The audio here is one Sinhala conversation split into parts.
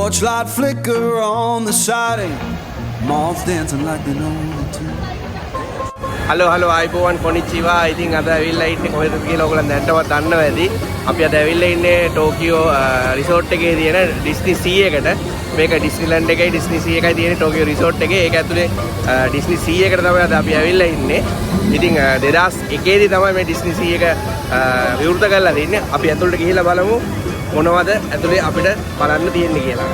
Torchlight flicker on the siding, moths dancing like they know what to. Hello ආයිබෝවන් කොනිච්චිවා. ඉතින් අද ඇවිල්ලා ඉන්නේ කොහෙද කියලා ඔයගොල්ලන් දැන්නවත් දන්නවා ඇති. අපි අද ඇවිල්ලා ඉන්නේ ටෝකියෝ රිසෝට් එකේ තියෙන ඩිස්නි සී එකට. මේක ඩිස්නිලන්ඩ් එකයි ඩිස්නි සී එකයි තියෙන ටෝකියෝ රිසෝට් එකේ. ඒක ඇතුලේ ඩිස්නි සී එකට තමයි අද අපි ඇවිල්ලා ඉන්නේ. ඉතින් 2001 දී තමයි මේ ඩිස්නි සී එක විවෘත කරලා තින්නේ. අපි ඇතුළට ගිහිල්ලා බලමු මොනවද ඇතුලේ අපිට බලන්න තියෙන්නේ කියලා.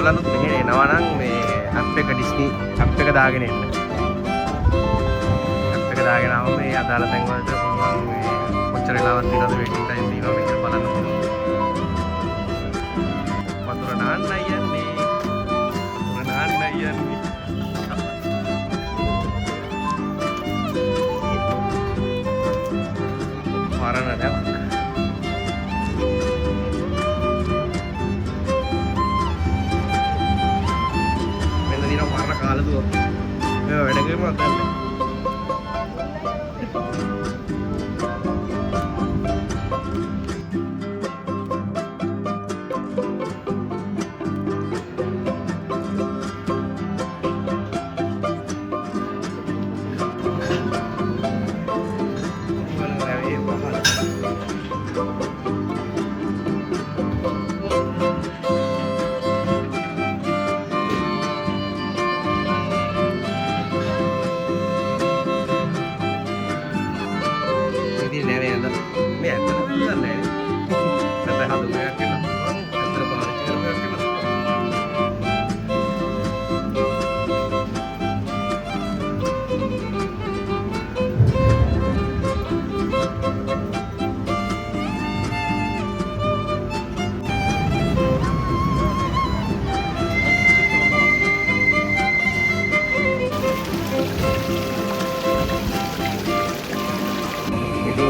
ඔයගොල්ලන්ත් මෙහෙ එනවා නම් මේ ඇප් එක ඩිස්නි ඇප් එක දාගෙන එන්න. ඇප් එක දාගෙන ආවම මේ අදාළ තැන් වලට පුළුවන් මේ කොච්චර වෙලාවක් තියෙනවද වේටින් ටයිම් තියෙනවද කියලා බලන්න පුළුවන්. වතුර නාන්නයි යන්නේ. වතුර නාන්නයි යන්නේ. වරණ නැවක්. වැඩ කරමු අතල්ලේ.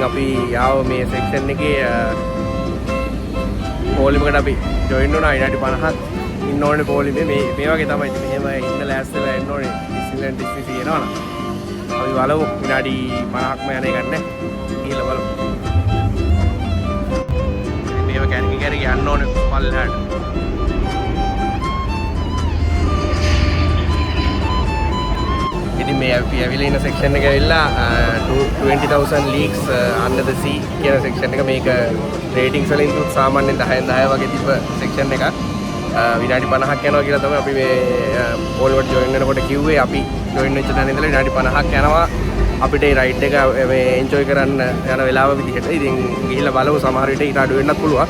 අපි ආව මේ සෙක්ෂන් එකේ පොලිමකට අපි ජොයින් වුණා. විනාඩි 50ක් ඉන්න ඕනේ පොලිමේ. මේ වගේ තමයි මෙහෙම ඉන්න ලෑස්තිලා එන්න ඕනේ. ඩිස්නිලන්ඩ් ඩිස්නි සී එනවනම් අපි බලමු විනාඩි 50ක්ම යන එකක් නැහැ. ගිහලා බලමු. මේව කැරකි යන්න ඕනේ පල්ලෙහාට. ඉතින් මේ අපි ඇවිල්ලා ඉන්න සෙක්ෂන් එක ඇවිල්ලා 20,000 leagues under the sea කියන සෙක්ෂන් එක. මේක රේටින්ග්ස් වලින් සාමාන්‍යයෙන් 10න් 10 වගේ තිබ්බ සෙක්ෂන් එකක්. විනාඩි 50ක් යනවා කියලා තමයි අපි මේ පෝල් වලට ජොයින් වෙනකොට කිව්වේ. අපි ජොයින් වෙච්ච තැන ඉඳලා විනාඩි 50ක් යනවා අපිට මේ රයිඩ් එක මේ එන්ජොයි කරන්න යන වෙලාව විදිහට. ඉතින් ගිහිල්ලා බලමු, සමහර විට ඊට අඩු වෙන්නත් පුළුවන්.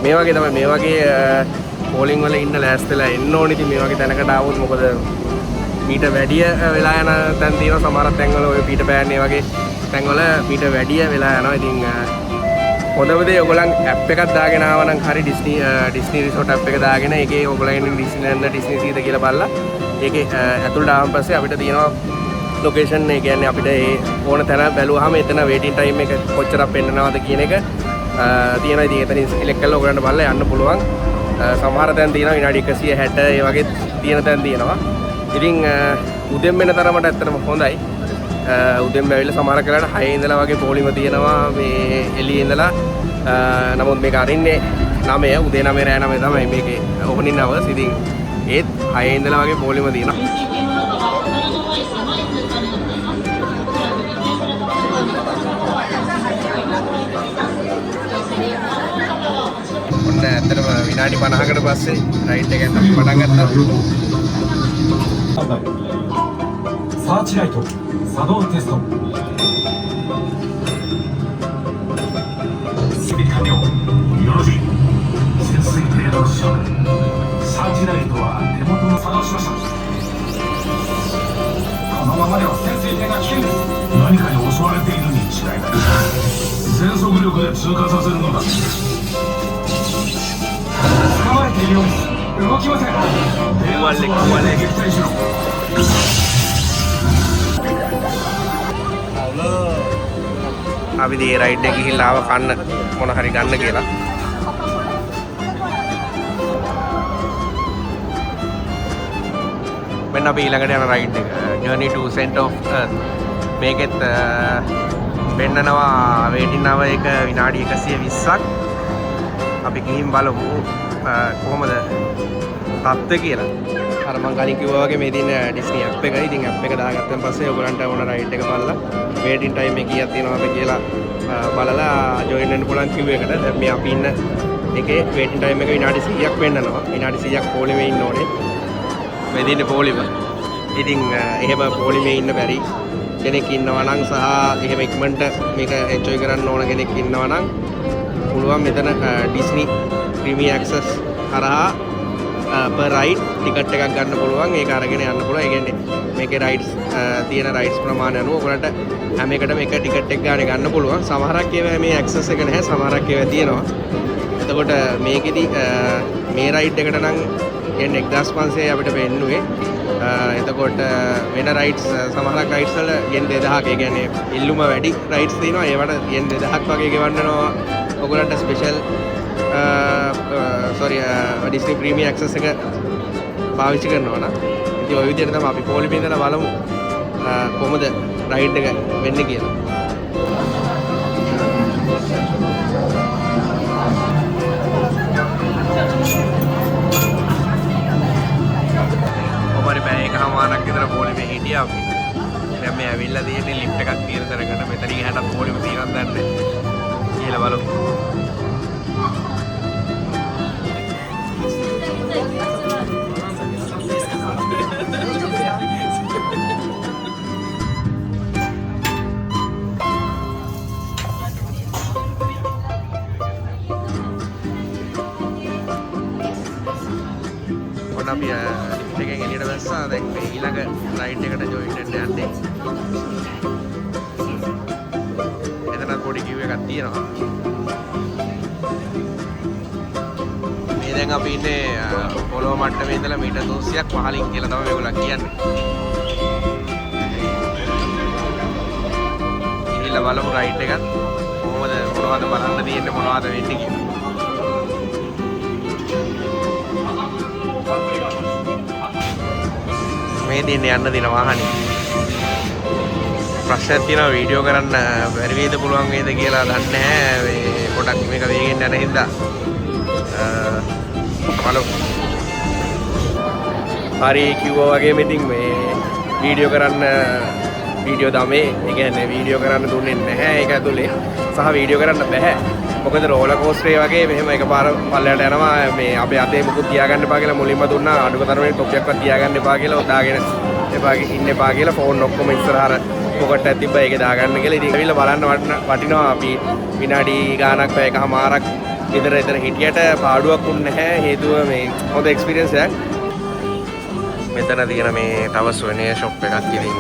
මේ වගේ තමයි මේ වගේ පෝලිං වල ඉන්න ලෑස්තිලා එන්න ඕනේ. ඉතින් මේ වගේ තැනකට ආවොත් මොකද මීට වැඩිය වෙලා යන තැන් තියෙනවා. සමහර තැන්වල ඔය පීටර් පෑන් වගේ තැන්වල මීට වැඩිය වෙලා යනවා. ඉතින් හොඳම දේ ඔයගොල්ලන් ඇප් එකක් දාගෙන ආවා නම් හරි ඩිස්නි රිසෝට් ඇප් එක දාගෙන ඒකේ ඔයගොල්ලන් ඩිස්නිලන්ඩ් ඩිස්නි සීද කියලා බලලා ඒකේ ඇතුළට ආවන් පස්සේ අපිට තියෙනවා ලොකේෂන් ඒ කියන්නේ අපිට ඒ ඕන තැන බැලුවාම එතන වේටින් ටයිම් එක කොච්චරක් පෙන්නනවද කියන එක තියෙනවා. ඉතින් එතනින් සිලෙක්ට් කරලා ඔයගොල්ලන්ට බලලා යන්න පුළුවන්. සමහර තැන් තියෙනවා විනාඩි 160 ඒ වගේ තියෙන තැන් තියෙනවා. ඉතින් උදෙන් වෙන තරමට ඇත්තටම හොඳයි. උදෙන් බැවිලා සමහර කලකට 6 ඉඳලා වගේ පොලිම තියෙනවා මේ එළියේ ඉඳලා. නමුත් මේක අරින්නේ 9 උදේ 9 රෑ 9 තමයි මේකේ ඕපනින් අවර්ස්. ඉතින් ඒත් 6 ඉඳලා වගේ පොලිම තියෙනවා. ඔන්න ඇත්තටම විනාඩි 50කට පස්සේ රයිඩ් එක යන්න පටන් ගත්තා. サーチライト作動テスト準備完了。よろしい。潜水艇のショーサーチライトは手元の作動しました。このままでは潜水艇が危険です。何かに襲われているに違いない。全速力で通過させるのだ。捕まえているようです。動きません。電話を撃退しろ。අපි මේ රයිඩ් එක ගිහිල්ලා ආව කන්න මොන හරි ගන්න කියලා. මෙන්න අපි ඊළඟට යන රයිඩ් එක Journey to Center of Earth. මේකෙත් පෙන්නනවා වේටින් අව එක විනාඩි 120ක්. අපි ගිහින් බලමු කොහොමද තත්ත්වය කියලා. අර මම කලින් කිව්වා වගේ මේ තියෙන ඩිස්නි ඇප් එක. ඉතින් ඇප් එක දාගත්තන් පස්සේ ඔයගලන්ට ඕන රයිඩ් එක බලලා වේටින් ටයිම් එක කීයක් තියෙනවද කියලා බලලා ජොයින් වෙන්න පුළුවන් කිව් එකට. දැන් මේ අපි ඉන්න එකේ වේටින් ටයිම් එක විනාඩි 100ක් වෙන්නනවා. විනාඩි 100ක් පොලිමේ ඉන්න ඕනේ. මේ දින්නේ පොලිම. ඉතින් එහෙම පොලිමේ ඉන්න බැරි කෙනෙක් ඉන්නවා නම් සහ එහෙම ඉක්මනට මේක එන්ජොයි කරන්න ඕන කෙනෙක් ඉන්නවා නම් පුළුවන් මෙතන ඩිස්නි ප්‍රීමියම් ඇක්සස් හරහා per ride ටිකට් එකක් ගන්න පුළුවන්. ඒක අරගෙන යන්න පුළුවන්. ඒ කියන්නේ මේකේ රයිඩ්ස් තියෙන රයිඩ්ස් ප්‍රමාණය අනුව ඔයගොල්ලන්ට හැම එකටම එක ටිකට් එක ගන්න පුළුවන්. සමහරක් ඒවා මේ ඇක්සස් එක නැහැ. සමහරක් ඒවා තියෙනවා. එතකොට මේකෙදි මේ රයිඩ් එකට නම් කියන්නේ 1500 අපිට වෙන්නුවේ. එතකොට වෙන රයිඩ්ස් සමහරක් රයිඩ්ස් වල yen 2000ක් ඒ කියන්නේ ඉල්ලුම වැඩි රයිඩ්ස් තියෙනවා. ඒවට yen 2000ක් වගේ ගෙවන්නනවා ඔයගොල්ලන්ට ස්පෙෂල් ඩිස්නි ප්‍රීමියම් ඇක්සස් එක පාවිච්චි කරනවා නම්. ඉතින් ওই විදිහට තමයි අපි පොලිමේ ඉඳලා බලමු කොහොමද රයිඩ් එක වෙන්නේ කියලා. ඔබට බෑ එකමාරක් විතර පොලිමේ හිටියා අපි. දැන් මේ ඇවිල්ලා තියෙන්නේ ලිෆ්ට් එකක් තියෙන තැනකට. මෙතනින් එහාට පොලිම තියෙනවද නැද්ද කියලා බලමු. අපි ලිෆ්ට් එකෙන් එළියට බැස්සා. දැන් මේ ඊළඟ රයිඩ් එකට ජොයින් වෙන්න යන්නේ. එතන පොඩි කිව් එකක් තියෙනවා. මේ දැන් අපි ඉන්නේ පොළොව මට්ටමේ ඉඳලා මීටර් 300ක් පහළින් කියලා තමයි මේගොල්ලෝ කියන්නේ. ඉතින් බලමු රයිඩ් එකත් කොහොමද මොනවද බලන්න තියෙන්නේ මොනවද වෙන්නේ කියලා. මේ දින්නේ යන්න දින වාහනේ. ප්‍රශ්නයක් තියෙනවා වීඩියෝ කරන්න බැරි වේද පුළුවන් වේද කියලා දන්නේ නැහැ. මේ පොඩක් මේක වේගෙන් යන හින්දා බලමු. හරි කිව්වා වගේම ඉතින් මේ වීඩියෝ කරන්න වීඩියෝ දමේ ඒ කියන්නේ වීඩියෝ කරන්න දුන්නේ නැහැ ඒක ඇතුලේ. සහ වීඩියෝ කරන්න බෑ. මොකද රෝලර් කෝස්ටරේ වගේ මෙහෙම එකපාර පල්ලයට යනවා. මේ අපේ අතේ මුකුත් තියාගන්න එපා කියලා මුලින්ම දුන්නා. අඩුම තරමේ ටොප් එකක්වත් තියාගන්න එපා කියලා දාගෙන එපා ඉන්න එපා කියලා ෆෝන් ඔක්කොම ඉස්සරහට පොකට් එකක් තිබ්බා ඒකේ දාගන්න කියලා. ඉතින් ඇවිල්ලා බලන්න වටිනවා. අපි විනාඩි ගාණක් පැයකමාරක් විතර එතන හිටියට පාඩුවක් වුණ නැහැ. හේතුව මේ හොඳ එක්ස්පීරියන්ස් එකක්. මෙතන තියෙන මේ තව සොයනේ ෂොප් එකක් ඉතින්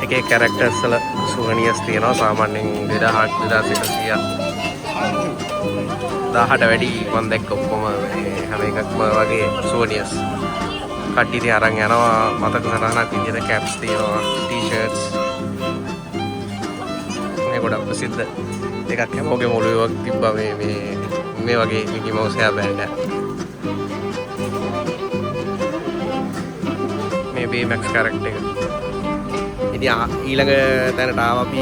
එකේ කැරක්ටර්ස් වල සුවනියර්ස් තියෙනවා සාමාන්‍යයෙන් 2000 2100 1000ට වැඩි මම දැක්ක ඔක්කොම හැම එකක්ම වගේ සුවනියර්ස් කට්ටිය ඉතින් අරන් යනවා මතක සටහනක් විදිහට කැප්ස් තියෙනවා ටී-ෂර්ට්ස් මේ ගොඩක් ප්‍රසිද්ධ එකක් හැමෝගෙම ඔළුවේ තිබ්බා මේ වගේ මිකි මවුස් හෑ බෑන්ඩ් එක මේ බේමැක්ස් කැරක්ටර් එක ඉතින් ඊළඟ තැනට ආව අපි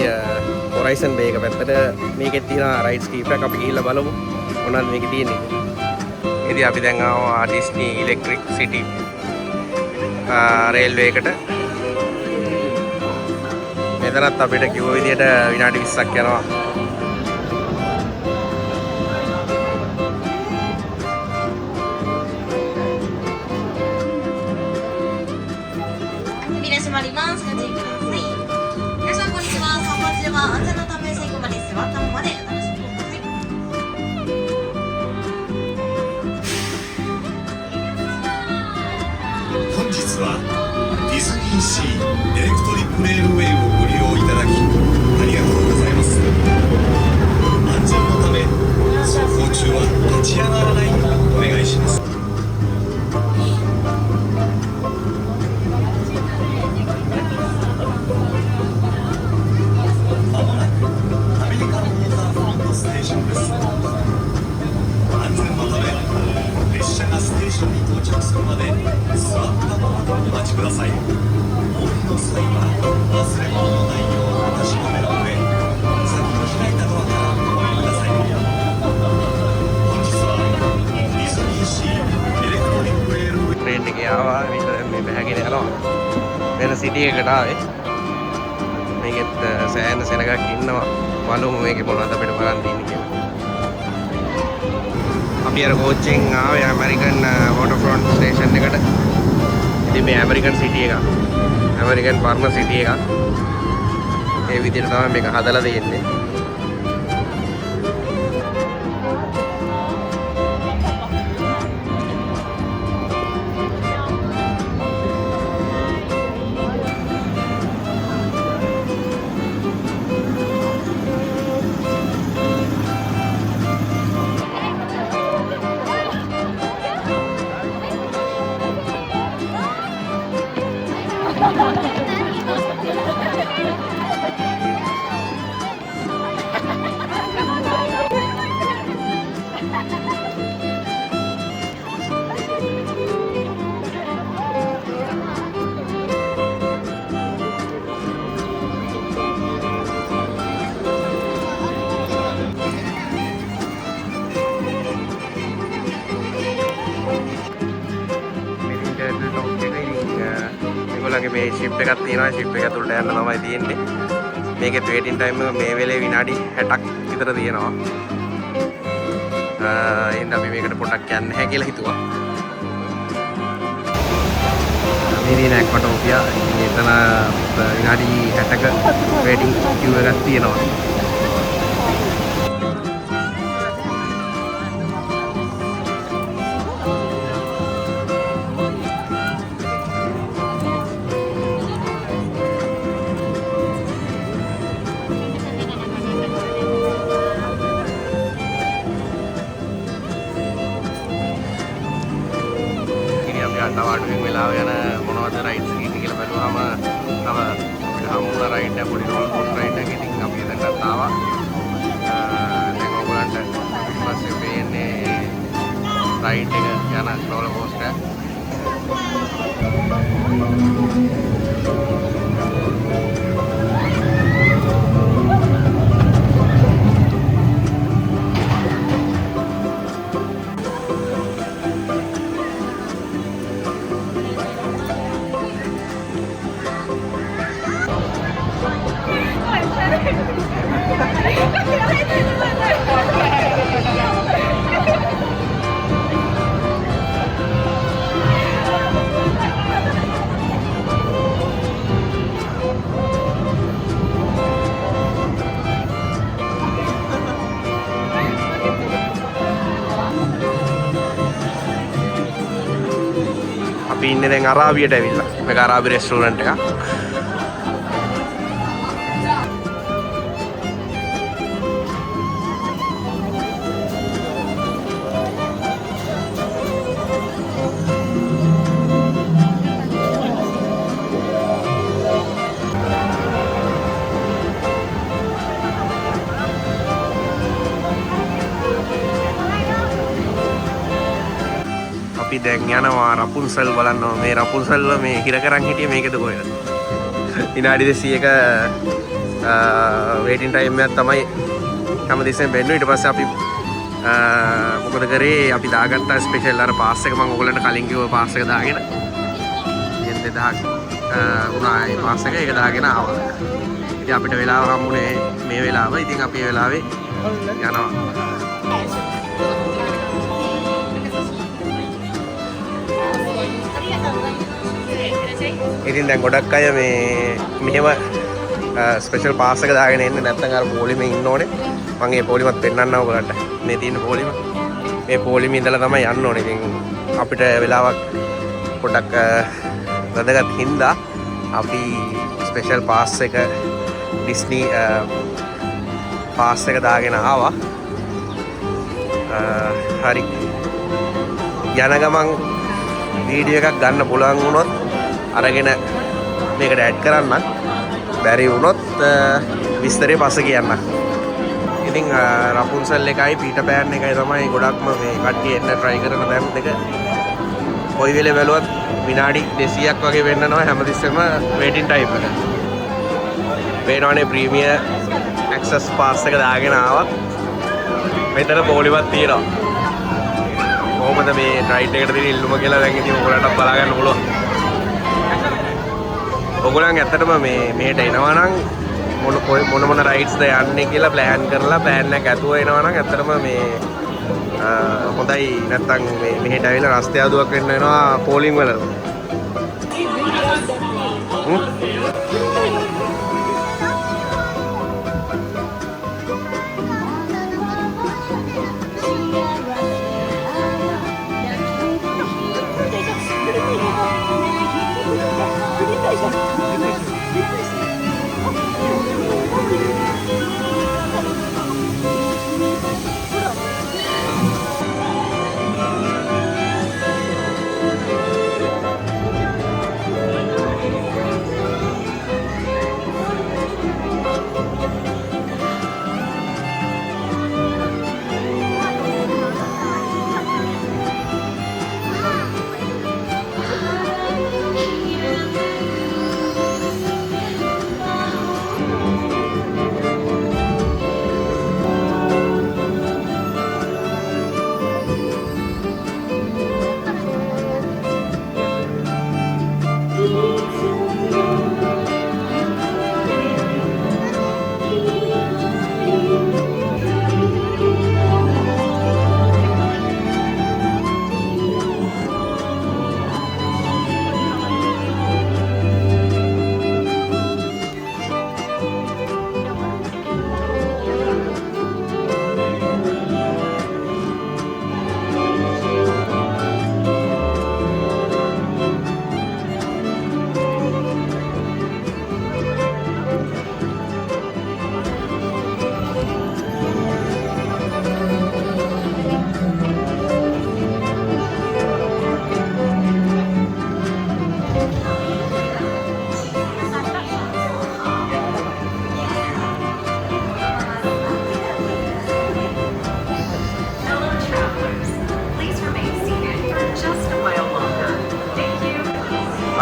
හොරයිසන් බේ එක පැත්තට මේකෙත් තියෙන රයිඩ්ස් කීපයක් අපි ගිහිල්ලා බලමු මොනවද මේකේ තියෙන්නේ ඉතින් අපි දැන් ආවා ඩිස්නි ඉලෙක්ට්‍රික් සිටි රේල්වේ එකට මෙතනත් අපිට කිව්ව විදිහට විනාඩි 20ක් යනවාディズニーシーエレクトリックレールウェイをご利用いただきありがとうございます安全のため走行中は立ち上がらないようお願いしますまもなくアメリカンウォーターフロントステーションです安全のため列車がステーションに到着するまで座ったままお待ちください。お降りの際は忘れ物のないよう確かめの上、先の開いたドアからお降りください。本日はディズニーシーエレクトリックレールウェイ ට්‍රේන් එකේ ආවා මේ බහැගෙන යනවා වෙන සිටි එකකට ආවේ මේකෙත් සෑහෙන සෙනගක් ඉන්නවා බලමු මේකේ මොනවද අපිට බලන්න තියෙන්නේ කියලා අපි අර කෝච්චෙන් ආවේ ඇමරිකන් වෝටර්ෆ්‍රන්ට් ස්ටේෂන් එකට. ඉතින් මේ ඇමරිකන් සිටි එක. ඇමරිකන් පරණ සිටි එක. ඒ විදිහට තමයි මේක හදලා තියෙන්නේ. ඒගොල්ලන්ගේ මේ ෂිප් එකක් තියෙනවා ෂිප් එක ඇතුළට යන්න තමයි තියෙන්නේ මේකේ වේටින් ටයිම් එක මේ වෙලේ විනාඩි 60ක් විතර තියෙනවා එහෙනම් අපි මේකට පොඩ්ඩක් යන්න නැහැ කියලා හිතුවා මේ දින ඇක්වටෝපියා එතන විනාඩි 60ක වේටින් කිව් එකක් තියෙනවා අඩුවෙන් වෙලාව යන මොනවද රයිඩ්ස් තියෙන්නේ කියලා බලුවාම තව අපිට හම්බුන රයිඩ් එක පොඩි රෝල් කෝස්ටර් රයිඩ් එකක් ඉතින් අපි එතනට ආවා දැන් ඔයගොල්ලන්ට ඊපස්සේ වෙන්නේ රයිඩ් එක යන රෝල් කෝස්ටර් අපි ඉන්නේ දැන් අරාබියට ඇවිල්ලා. මේක අරාබි රෙස්ටෝරන්ට් එකක්. දැන් යනවා රපුන්සල් බලන්න. මේ රපුන්සල්ව මේ හිර කරන් හිටියේ මේකද කොහෙද? විනාඩි 200ක වේටින් ටයිම් එකක් තමයි හැමදෙස්සෙම වෙන්නේ. ඊට පස්සේ අපි මොකද කරේ? අපි දාගත්තා ස්පෙෂල් අර පාස් එක. මම ඔයගොල්ලන්ට කලින් කිව්වා පාස් එක දාගෙන. යෙන් 2000 උනා ඒ පාස් එක. ඒක දාගෙන ආවා. ඉතින් අපිට වෙලාව හම්බුනේ මේ වෙලාව. ඉතින් අපි මේ වෙලාවේ යනවා. ඉතින් දැන් ගොඩක් අය මේ මෙහෙම ස්පෙෂල් පාස් එක දාගෙන එන්නේ නැත්නම් අර පොලිමේ ඉන්න ඕනේ. මම මේ පොලිමත් පෙන්නන්නම් ඔයගලන්ට. මේ තියෙන පොලිම. මේ පොලිමේ ඉඳලා තමයි යන්න ඕනේ. ඉතින් අපිට වෙලාවක් පොඩක් වැදගත් හින්දා අපි ස්පෙෂල් පාස් එක ඩිස්නි පාස් එක දාගෙන ආවා. හරි. යන ගමන් වීඩියෝ එකක් ගන්න පුළුවන් වුණොත් අරගෙන මේකට ඇඩ් කරන්න. බැරි වුණොත් විස්තරේ පස්සේ කියන්න. ඉතින් රපුන්සල් එකයි පීටර් පෑන් එකයි තමයි ගොඩක්ම මේ කට්ටිය එන්න try කරන තැන් දෙක. කොයි වෙලේ බැලුවත් විනාඩි 200ක් වගේ වෙන්නනවා හැමතිස්සෙම waiting time එක. වෙනවනේ ප්‍රීමියර් access pass එක දාගෙන ආවා. මෙතන පොලිමක් තියෙනවා. කොහොමද මේ රයිඩ් එකට තියෙන ඉල්ලුම කියලා දැන් ඉතින් ඔයගොල්ලන්ට බලා ගන්න පුළුවන්. ඔයගොල්ලන් ඇත්තටම මේ මෙහෙට එනවා නම් මොන රයිඩ්ස්ද යන්නේ කියලා ප්ලෑන් කරලා ප්ලෑන් එක ඇතුව එනවා නම් ඇත්තටම මේ හොඳයි. නැත්තම් මේ මෙහෙට ඇවිල්ලා රස්ತೆ ආදුවක් වෙන්න වෙනවා පෝලිං වල.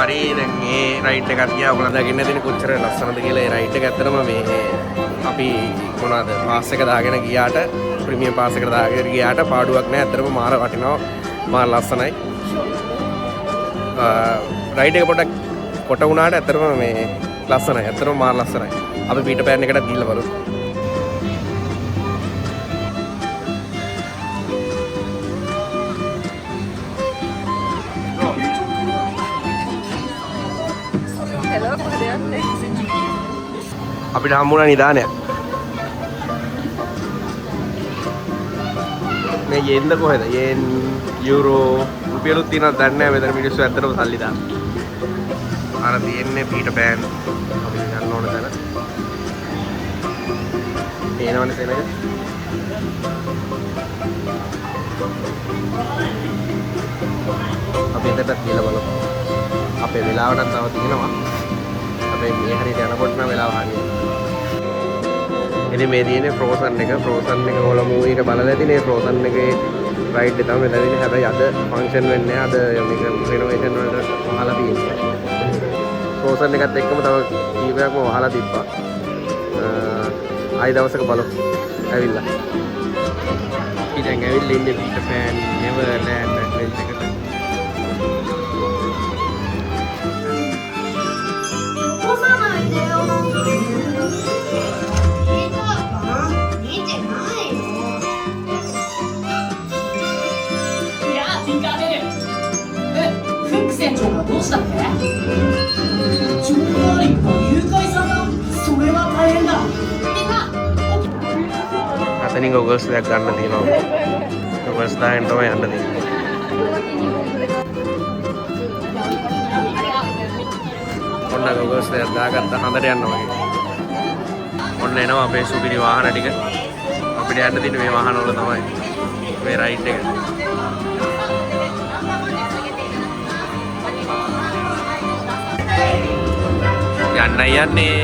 හරි දැන් මේ රයිඩ් එකක් ගියා. ඔයගොල්ලෝ දකින්න තියෙන කොච්චර ලස්සනද කියලා. ඒ රයිඩ් එක ඇත්තටම මේ අපි මොනවද පාස් එක දාගෙන ගියාට ප්‍රීමියම් පාස් එකට දාගෙන ගියාට පාඩුවක් නැහැ. ඇත්තටම මාර වටිනවා. මාර ලස්සනයි. රයිඩ් එක පොඩක් කොට වුණාට ඇත්තටම මේ ලස්සනයි. ඇත්තටම මාර ලස්සනයි. අපි පීටර් පෑන් එකට ගිහිල්ලා බලමු. අපිට හම්බුණා නිදානයක්. මේ යෙන්ද කොහෙද? යෙන් යුරෝ රුපියලුත් තියෙනවද දන්නේ නැහැ. මෙතන මිනිස්සු ඇත්තටම සල්ලි දාන. අර තියෙන්නේ පීටර් පෑන්. අපි යන්න ඕන තැන. එනවනේ තැනක. අපි එතනට ගිහලා බලමු. අපේ වෙලාවට තව තියෙනවා. මේ හරියට යනකොට නම් වෙලාව හරියට. ඉතින් මේ තියෙන්නේ ෆ්‍රෝසන් එක. ෆ්‍රෝසන් එක ඔයාලා මූවි එක බලලා තියෙන. ඒ ෆ්‍රෝසන් එකේ රයිඩ් එක තමයි මෙතනදී. හැබැයි අද ෆන්ක්ෂන් වෙන්නේ අද මේක රිනෝවේෂන් වලට වහලා තියෙන්නේ. රෝසන් එකත් එක්කම තව කීපයක්ම වහලා තිබ්බා. ආයි දවසක බලමු. ඇවිල්ලා. ඉතින් ඇවිල්ලා ඉන්නේ පීටර් පෑන් නෙවර්ලෑන්ඩ් ඇඩ්වෙන්චර් එකට. 船長がどうしたって？ジョン・ダーリンが誘拐された。それは大変だ。みんな අතනින් ගොගල්ස් දෙයක් ගන්න තියෙනවා. ගොගල්ස් දාගෙන තමයි යන්න තියෙන්නේ. ඔන්න ගොගල්ස් දෙයක් දාගත්ත හඳට යනවා වගේ. ඔන්න එනවා අපේ සුපිරි වාහන ටික. අපිට යන්න තියෙන මේ වාහන වල තමයි මේ රයිඩ් එක. යන්නයි යන්නේ.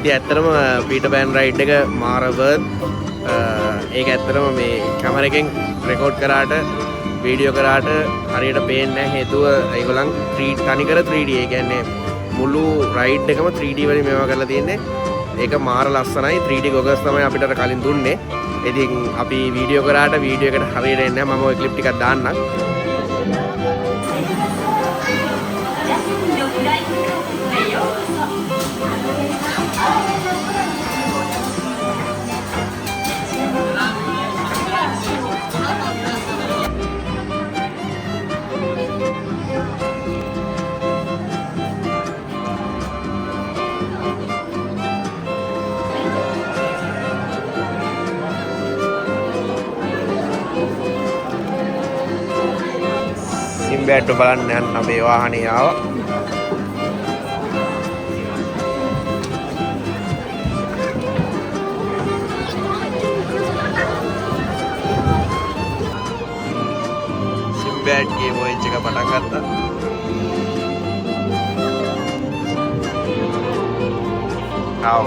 ඉතින් ඇත්තටම පීටර් පෑන් රයිඩ් එක මාර වර්ත්. ඒක ඇත්තටම මේ කැමරා එකෙන් රෙකෝඩ් කරාට වීඩියෝ කරාට හරියට පේන්නේ නැහැ. හේතුව ඒගොල්ලන් තනිකර 3D. ඒ කියන්නේ මුළු රයිඩ් එකම 3D වලින් මේවා කරලා තියෙන්නේ. ඒක මාර ලස්සනයි. 3D ගොගල්ස් තමයි අපිට කලින් දුන්නේ. ඉතින් අපි වීඩියෝ කරාට වීඩියෝ එකට හරියට එන්නේ නැහැ. මම ওই ක්ලිප් ටිකක් දාන්නම්. සිම්බෑට්ව බලන්න යන්න අපේ වාහනේ ආවා. සිම්බෑට්ගේ වොයේජ් එක පටන් ගත්තා. ආව්.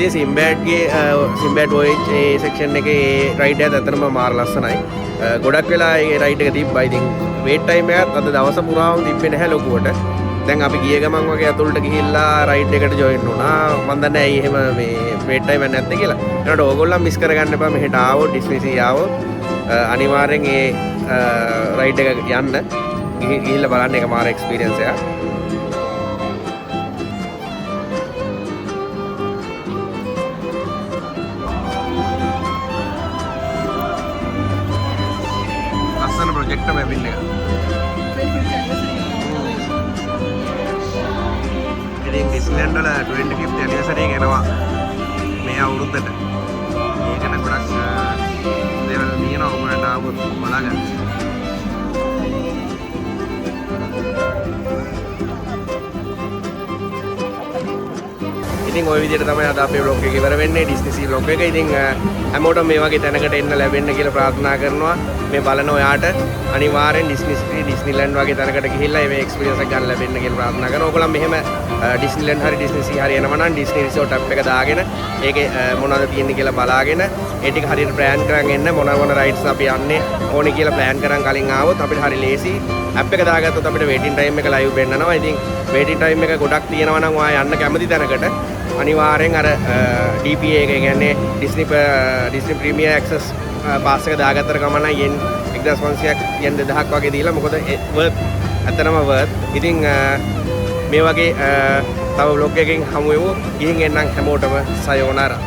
ඉතින් සිම්බෑඩ් වොයේජ් ඒ සෙක්ෂන් එකේ ඒ රයිඩ් එකත් ඇත්තටම මාර ලස්සනයි. ගොඩක් වෙලා ඒ රයිඩ් එක තිබ්බා. ඉතින් වේට් ටයිම් එකත් අද දවස පුරාම තිබ්බේ නැහැ ලොකුවට. දැන් අපි ගිය ගමන් වගේ ඇතුළට ගිහිල්ලා රයිඩ් එකට ජොයින් වුණා. මම දන්නේ ඇයි එහෙම මේ වේට් ටයිම් එක නැත්තේ කියලා. ඒකට ඕගොල්ලන් මිස් කරගන්න එපා. මෙහෙට ආවොත් ඩිස්නි ආවොත් අනිවාර්යෙන් ඒ රයිඩ් එක යන්න. ගිහිල්ලා බලන්න ඒක මාර එක්ස්පීරියන්ස් එකක්. ලස්සන ප්‍රොජෙක්ට් එක වෙන්න එක. ඉතින් ඩිස්නිලන්ඩ් වල 25th anniversary එක එනවා මේ අවුරුද්දට. ඒක නම් ගොඩක් දේවල් තියෙනවා ඔයාලට ආවොත් බලන්න. ඉතින් ওই විදිහට තමයි අද අපේ vlog එක ඉවර වෙන්නේ. ඩිස්නි සී vlog එක. ඉතින් හැමෝටම මේ වගේ තැනකට එන්න ලැබෙන්න කියලා ප්‍රාර්ථනා කරනවා. මේ බලන ඔයාට අනිවාර්යෙන් ඩිස්නිලන්ඩ් වගේ තැනකට ගිහිල්ලා මේ එක්ස්පීරියන්ස් එක ගන්න ලැබෙන්න කියලා ප්‍රාර්ථනා කරනවා. ඕගොල්ලන් මෙහෙම ඩිස්නිලන්ඩ් හරි ඩිස්නි සී හරි එනවා නම් ඩිස්නි රිසෝට් ඇප් එක දාගෙන ඒකේ මොනවද තියෙන්නේ කියලා බලාගෙන ඒ ටික හරියට ප්ලෑන් කරන් එන්න මොන රයිඩ්ස් අපි යන්නේ ඕනේ කියලා ප්ලෑන් කරන් කලින් ආවොත් අපිට හරි ලේසි. ඇප් එක දාගත්තොත් අපිට වේටින් ටයිම් එක ලයිව් වෙන්නනවා. ඉතින් වේටින් ටයිම් එක ගොඩක් තියෙනවා නම් ඔයා යන්න කැමති තැනකට අනිවාර්යෙන් අර DPA එක කියන්නේ ඩිස්නි ප්‍රීමියර් ඇක්සස් පාස් එක දාගත්තට ගමන යෙන් 1500ක් yen 2000ක් වගේ දීලා මොකද වර්ත් ඇත්තටම වර්ත්. ඉතින් මේ වගේ තව vlog එකකින් හමු වෙමු. ගිහින් එන්නම් හැමෝටම සයෝනාරා.